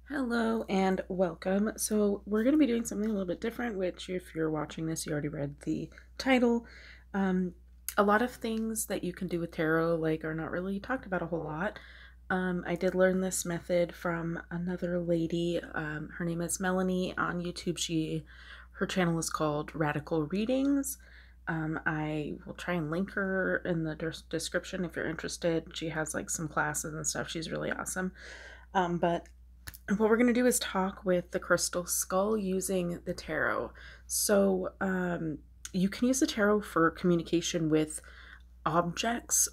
Hello and welcome. So, we're going to be doing something a little bit different, which, if you're watching this, you already read the title. Um, a lot of things that you can do with tarot, are not really talked about a whole lot. I did learn this method from another lady. Her name is Melanie on YouTube. Her channel is called Radical Readings. I will try and link her in the description if you're interested. She has like some classes and stuff. She's really awesome. But what we're going to do is talk with the crystal skull using the tarot. So, you can use the tarot for communication with objects.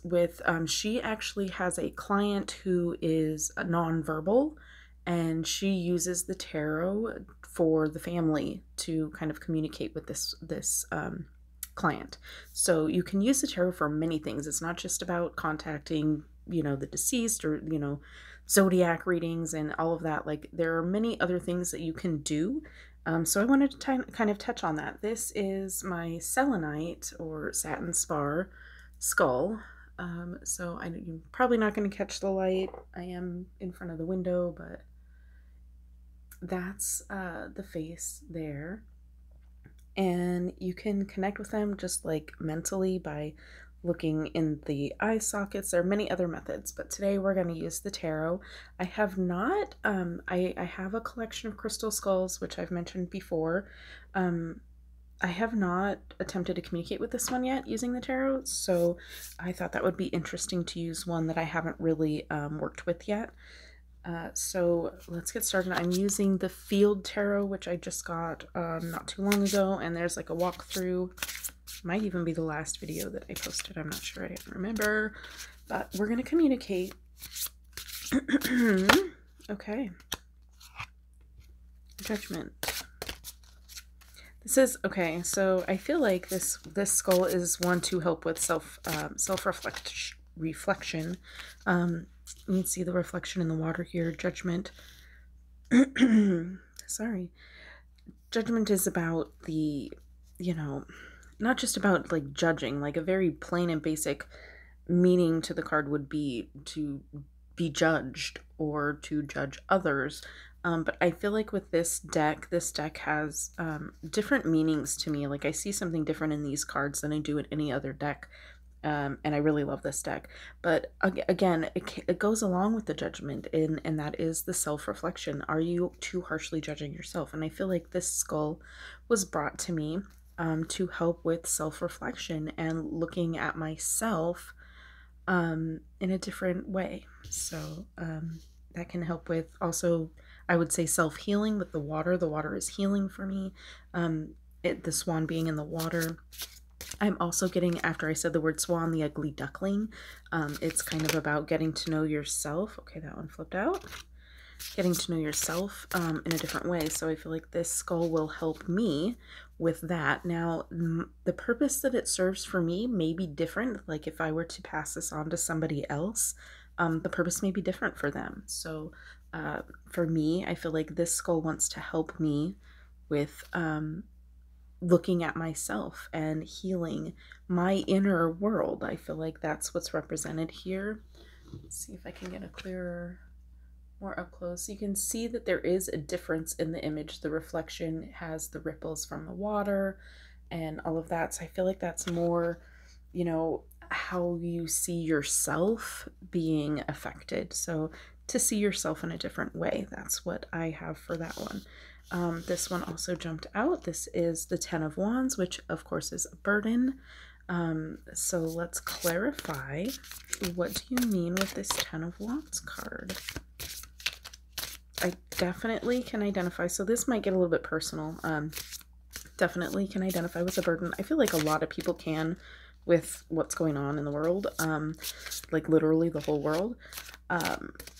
She actually has a client who is nonverbal, and she uses the tarot for the family to kind of communicate with this client. So you can use the tarot for many things. It's not just about contacting, the deceased, or zodiac readings and all of that. Like, there are many other things that you can do. So I wanted to kind of touch on that. This is my selenite or satin spar skull. So I'm probably not going to catch the light. I am in front of the window, but that's the face there. And you can connect with them just like mentally by looking in the eye sockets. There are many other methods, but today we're going to use the tarot. I have not, I have a collection of crystal skulls, which I've mentioned before. I have not attempted to communicate with this one yet using the tarot, so I thought that would be interesting to use one that I haven't really worked with yet. So let's get started. I'm using the Field Tarot, which I just got not too long ago, and there's like a walkthrough. Might even be the last video that I posted. I'm not sure. I don't remember. But we're going to communicate. Okay. Judgment. This is okay. So I feel like this skull is one to help with self reflection. You can see the reflection in the water here. Judgment. Sorry. Judgment is about the, not just about like judging. Like, a very plain and basic meaning to the card would be to be judged or to judge others. But I feel like with this deck has different meanings to me. Like, I see something different in these cards than I do in any other deck. And I really love this deck. But again, it goes along with the judgment, and that is the self-reflection. Are you too harshly judging yourself? And I feel like this skull was brought to me to help with self-reflection and looking at myself in a different way. So that can help with also, I would say, self-healing with the water. The water is healing for me. The swan being in the water. I'm also getting, after I said the word swan, the ugly duckling. It's kind of about getting to know yourself. Okay, that one flipped out. Getting to know yourself in a different way. So I feel like this skull will help me with that. Now, the purpose that it serves for me may be different. Like, if I were to pass this on to somebody else, the purpose may be different for them. So for me, I feel like this skull wants to help me with looking at myself and healing my inner world. I feel like that's what's represented here. Let's see if I can get a clearer, more up close. You can see that there is a difference in the image. The reflection has the ripples from the water and all of that. So I feel like that's more, how you see yourself being affected. So to see yourself in a different way, that's what I have for that one. This one also jumped out. This is the Ten of Wands, which of course is a burden. So let's clarify. What do you mean with this Ten of Wands card? I definitely can identify. So this might get a little bit personal. Definitely can identify with a burden. I feel like a lot of people can with what's going on in the world. Like literally the whole world. A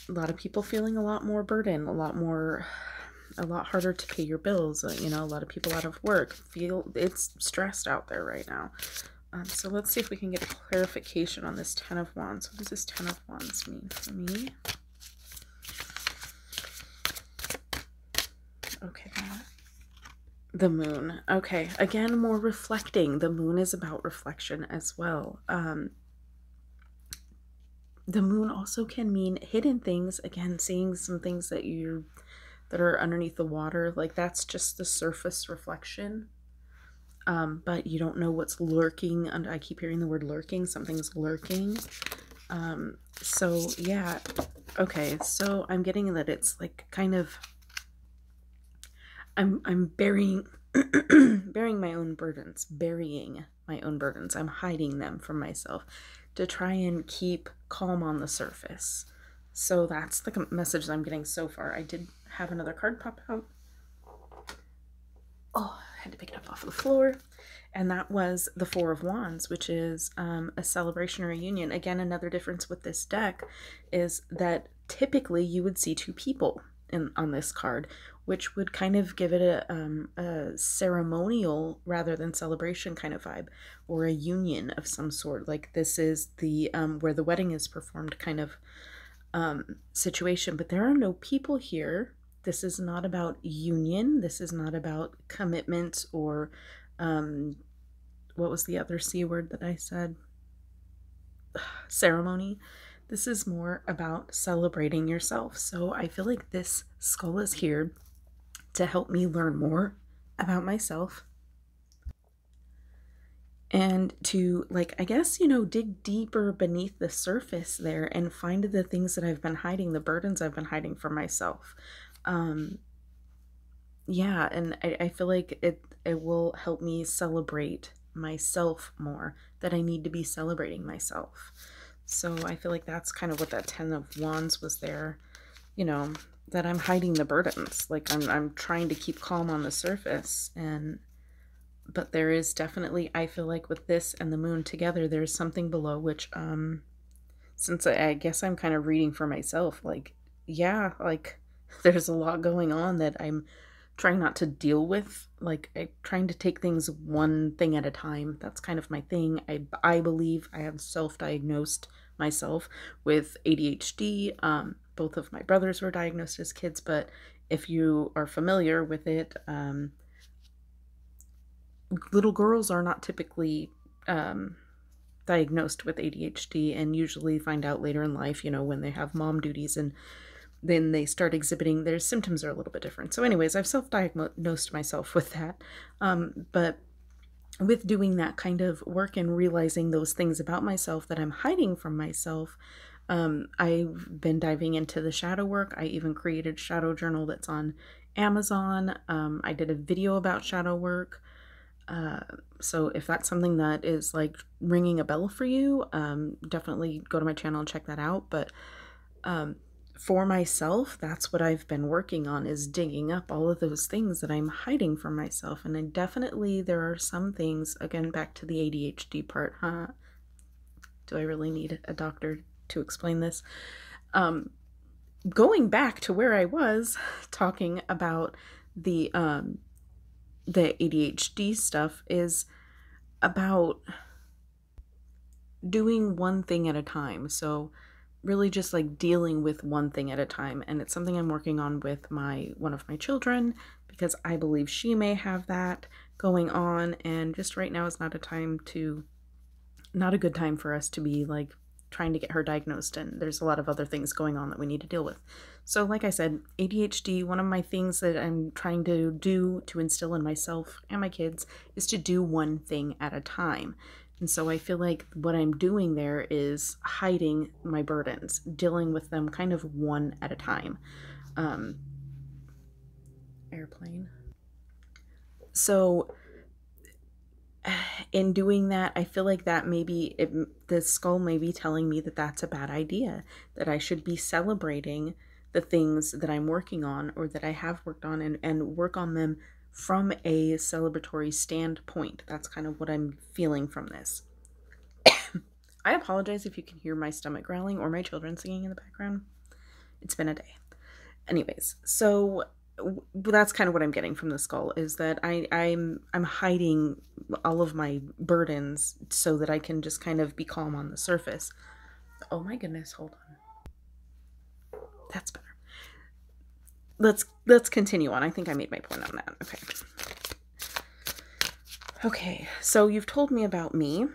lot of people feeling a lot more burden, a lot harder to pay your bills. A lot of people out of work feel it's stressed out there right now. So let's see if we can get a clarification on this Ten of Wands. What does this Ten of Wands mean for me? Okay. The moon. Okay. Again, more reflecting. The moon is about reflection as well. The moon also can mean hidden things. Again, seeing some things that you're that are underneath the water. Like that's just the surface reflection. But you don't know what's lurking. And I keep hearing the word lurking. Something's lurking. So yeah. Okay. So I'm getting that it's like kind of, I'm burying, burying my own burdens, I'm hiding them from myself to try and keep calm on the surface. So that's the message that I'm getting so far. I did have another card pop out. Oh, I had to pick it up off of the floor. And that was the Four of Wands, which is a celebration or a union. Again, another difference with this deck is that typically you would see two people on this card, which would kind of give it a ceremonial rather than celebration kind of vibe, or a union of some sort. Like this is the where the wedding is performed kind of situation, but there are no people here. This is not about union. This is not about commitment or what was the other C word that I said? Ceremony. This is more about celebrating yourself. So I feel like this skull is here to help me learn more about myself and to, like, I guess, you know, dig deeper beneath the surface there and find the things that I've been hiding, the burdens I've been hiding for myself. Yeah, and I feel like it will help me celebrate myself more, that I need to be celebrating myself. So I feel like that's kind of what that 10 of Wands was there, you know, that I'm hiding the burdens. Like I'm trying to keep calm on the surface, but there is definitely, I feel like with this and the moon together, there's something below, which since I guess I'm kind of reading for myself, like, yeah, like there's a lot going on that I'm trying not to deal with. Like I'm trying to take things one thing at a time. That's kind of my thing. I believe I have self-diagnosed myself with ADHD. Both of my brothers were diagnosed as kids, but if you are familiar with it, little girls are not typically diagnosed with ADHD and usually find out later in life, you know, when they have mom duties and then they start exhibiting, their symptoms are a little bit different. So anyways, I've self-diagnosed myself with that. But with doing that kind of work and realizing those things about myself that I'm hiding from myself, I've been diving into the shadow work. I even created shadow journal that's on Amazon. I did a video about shadow work. So if that's something that is like ringing a bell for you, definitely go to my channel and check that out. But for myself, that's what I've been working on, is digging up all of those things that I'm hiding from myself. And then definitely there are some things, again, back to the ADHD part, huh? Do I really need a doctor to explain this? Going back to where I was talking about the ADHD stuff is about doing one thing at a time. So really just like dealing with one thing at a time. And it's something I'm working on with one of my children, because I believe she may have that going on. And just right now is not a good time for us to be like trying to get her diagnosed. And there's a lot of other things going on that we need to deal with. So like I said, ADHD, one of my things that I'm trying to do to instill in myself and my kids is to do one thing at a time. And so I feel like what I'm doing there is hiding my burdens, dealing with them kind of one at a time. Airplane. So in doing that, I feel like that maybe the skull may be telling me that that's a bad idea, that I should be celebrating the things that I'm working on or that I have worked on and work on them from a celebratory standpoint. That's kind of what I'm feeling from this. I apologize if you can hear my stomach growling or my children singing in the background. It's been a day. Anyways, so that's kind of what I'm getting from the skull, is that I'm hiding all of my burdens so that I can just kind of be calm on the surface. Oh my goodness, hold on. That's better. Let's continue on. I think I made my point on that. Okay, so you've told me about me.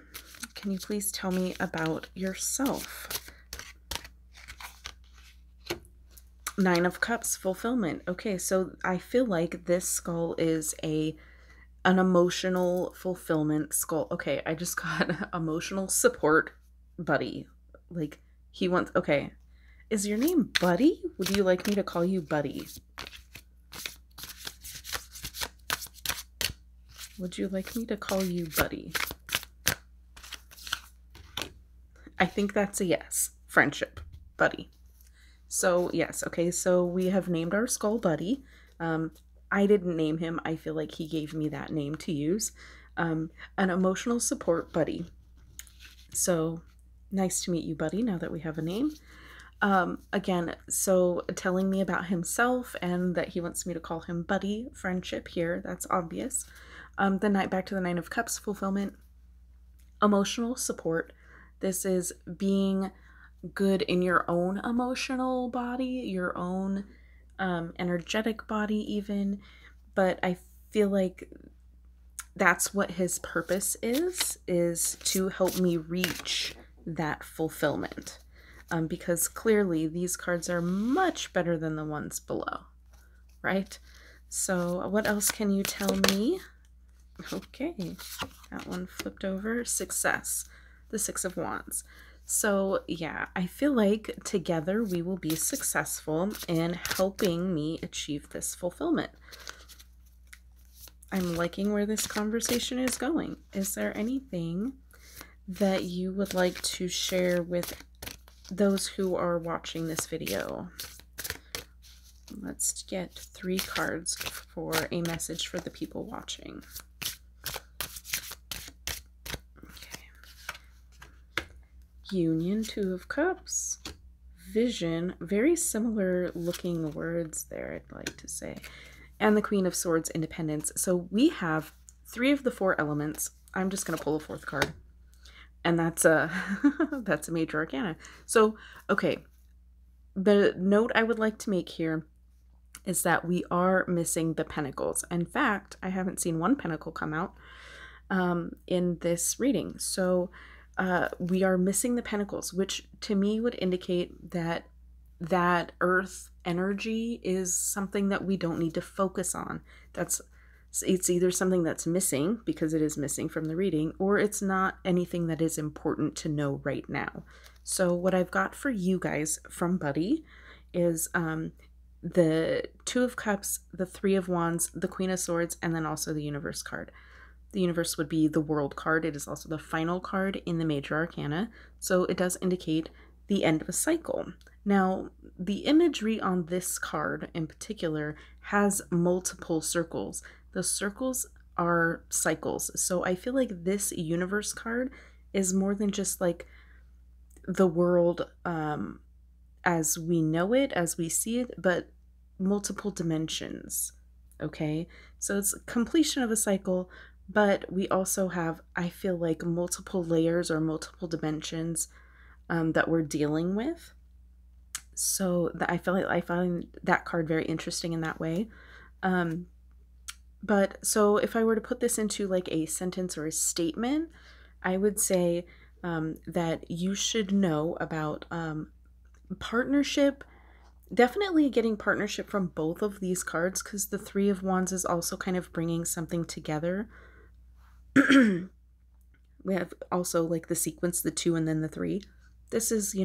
Can you please tell me about yourself? Nine of Cups, fulfillment. Okay, so I feel like this skull is an emotional fulfillment skull. Okay, I just got emotional support buddy. Like he wants, okay. Is your name Buddy? Would you like me to call you Buddy? Would you like me to call you Buddy? I think that's a yes. Friendship. Buddy. So, yes. Okay, so we have named our skull Buddy. I didn't name him. I feel like he gave me that name to use. An emotional support buddy. So, nice to meet you, Buddy, now that we have a name. Again, so telling me about himself and that he wants me to call him Buddy, friendship here, that's obvious. Back to the Nine of Cups, fulfillment, emotional support. This is being good in your own emotional body, your own energetic body even, but I feel like that's what his purpose is to help me reach that fulfillment. Because clearly these cards are much better than the ones below, right? So what else can you tell me? Okay, that one flipped over. Success, the Six of Wands. So yeah, I feel like together we will be successful in helping me achieve this fulfillment. I'm liking where this conversation is going. Is there anything that you would like to share with those who are watching this video? Let's get 3 cards for a message for the people watching. Okay. Union, Two of Cups, Vision, very similar looking words there, I'd like to say, and the Queen of Swords, Independence. So we have 3 of the 4 elements. I'm just going to pull a 4th card. And that's a that's a major arcana. So, okay, the note I would like to make here is that we are missing the pentacles. In fact, I haven't seen one pentacle come out in this reading. So we are missing the pentacles, which to me would indicate that that earth energy is something that we don't need to focus on. It's either something that's missing because it is missing from the reading, or it's not anything that is important to know right now. So what I've got for you guys from Buddy is the Two of Cups, the Three of Wands, the Queen of Swords, and then also the Universe card. The Universe would be the World card. It is also the final card in the Major Arcana, so it does indicate the end of a cycle. Now, the imagery on this card in particular has multiple circles. The circles are cycles. So I feel like this Universe card is more than just like the world as we know it, as we see it, but multiple dimensions. Okay, so it's completion of a cycle, but we also have, I feel like, multiple layers or multiple dimensions that we're dealing with. So I find that card very interesting in that way. But so if I were to put this into like a sentence or a statement, I would say that you should know about partnership. Definitely getting partnership from both of these cards, because the Three of Wands is also kind of bringing something together. We have also like the sequence, the 2 and then the 3. This is,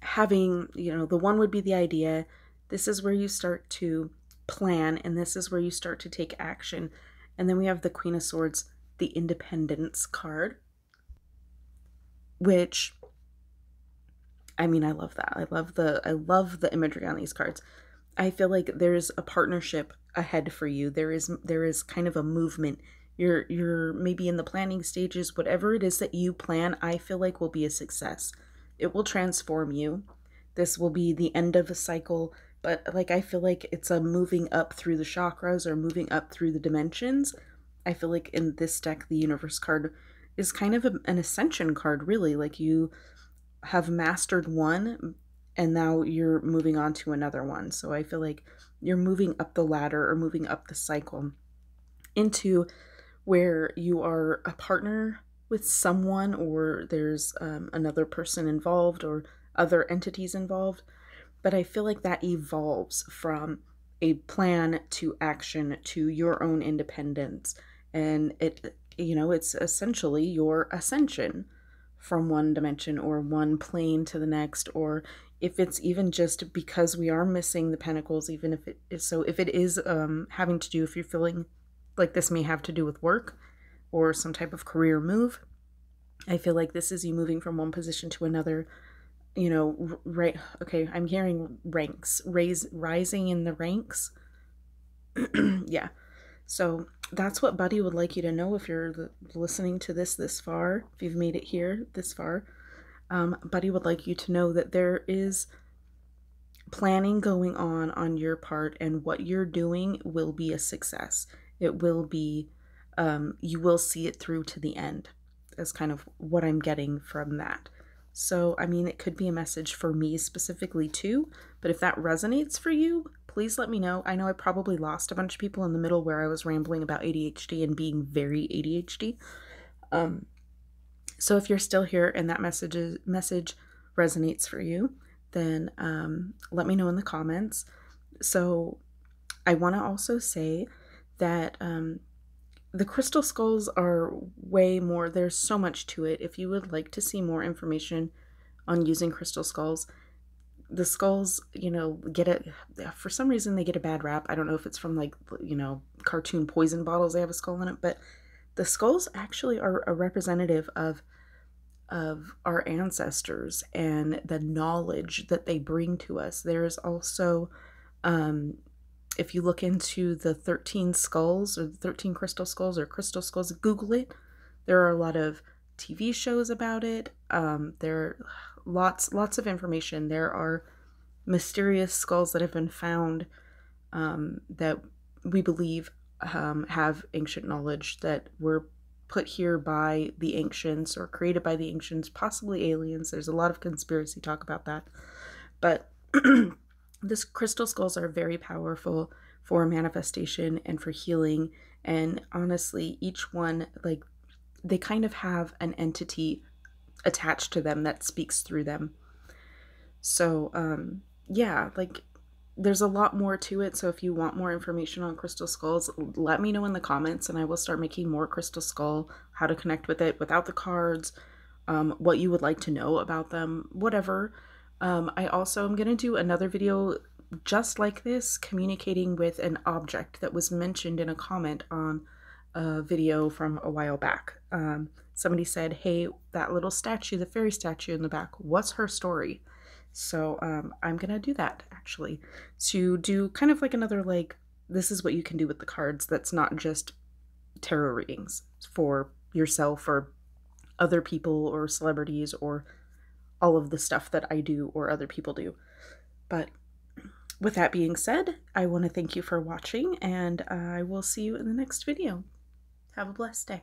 having, the 1 would be the idea. This is where you start to plan, and this is where you start to take action. And then we have the Queen of Swords, the Independence card, which, I mean, I love that. I love the imagery on these cards. I feel like there's a partnership ahead for you. There is kind of a movement. You're maybe in the planning stages. Whatever it is that you plan, I feel like will be a success. It will transform you. This will be the end of a cycle, but like I feel like it's a moving up through the chakras or moving up through the dimensions. I feel like in this deck, the Universe card is kind of an ascension card, really. Like you have mastered one and now you're moving on to another one. So I feel like you're moving up the ladder or moving up the cycle into where you are a partner with someone, or there's another person involved or other entities involved. but I feel like that evolves from a plan to action to your own independence. And it's essentially your ascension from one dimension or one plane to the next, or if it's even just because we are missing the pentacles, even if it is, so if it is having to do, if you're feeling like this may have to do with work or some type of career move, I feel like this is you moving from one position to another, right? Okay, I'm hearing ranks, rising in the ranks. Yeah. So that's what Buddy would like you to know if you're listening to this far, if you've made it here this far. Buddy would like you to know that there is planning going on your part, and what you're doing will be a success. It will be, you will see it through to the end. That's kind of what I'm getting from that. So, I mean, it could be a message for me specifically too, but if that resonates for you, please let me know. I know I probably lost a bunch of people in the middle where I was rambling about ADHD and being very ADHD. So if you're still here and that message resonates for you, then let me know in the comments. So I want to also say that the crystal skulls are way more. There's so much to it. If you would like to see more information on using crystal skulls, the skulls, get it, for some reason they get a bad rap. I don't know if it's from like, cartoon poison bottles, they have a skull in it, but the skulls actually are a representative of our ancestors and the knowledge that they bring to us. There's also, if you look into the 13 skulls or the 13 crystal skulls or crystal skulls, Google it. There are a lot of TV shows about it. There are lots of information. There are mysterious skulls that have been found that we believe have ancient knowledge, that were put here by the ancients or created by the ancients, possibly aliens. There's a lot of conspiracy talk about that. But this crystal skulls are very powerful for manifestation and for healing. And honestly, each one, like, they kind of have an entity attached to them that speaks through them. So yeah, like, there's a lot more to it. So if you want more information on crystal skulls, let me know in the comments and I will start making more crystal skull, how to connect with it without the cards, what you would like to know about them, whatever. I also am going to do another video just like this, communicating with an object that was mentioned in a comment on a video from a while back. Somebody said, hey, that little statue, the fairy statue in the back, what's her story? So I'm going to do that, actually, to do kind of like another, like, this is what you can do with the cards that's not just tarot readings for yourself or other people or celebrities or all of the stuff that I do or other people do. But with that being said, I want to thank you for watching, and I will see you in the next video. Have a blessed day.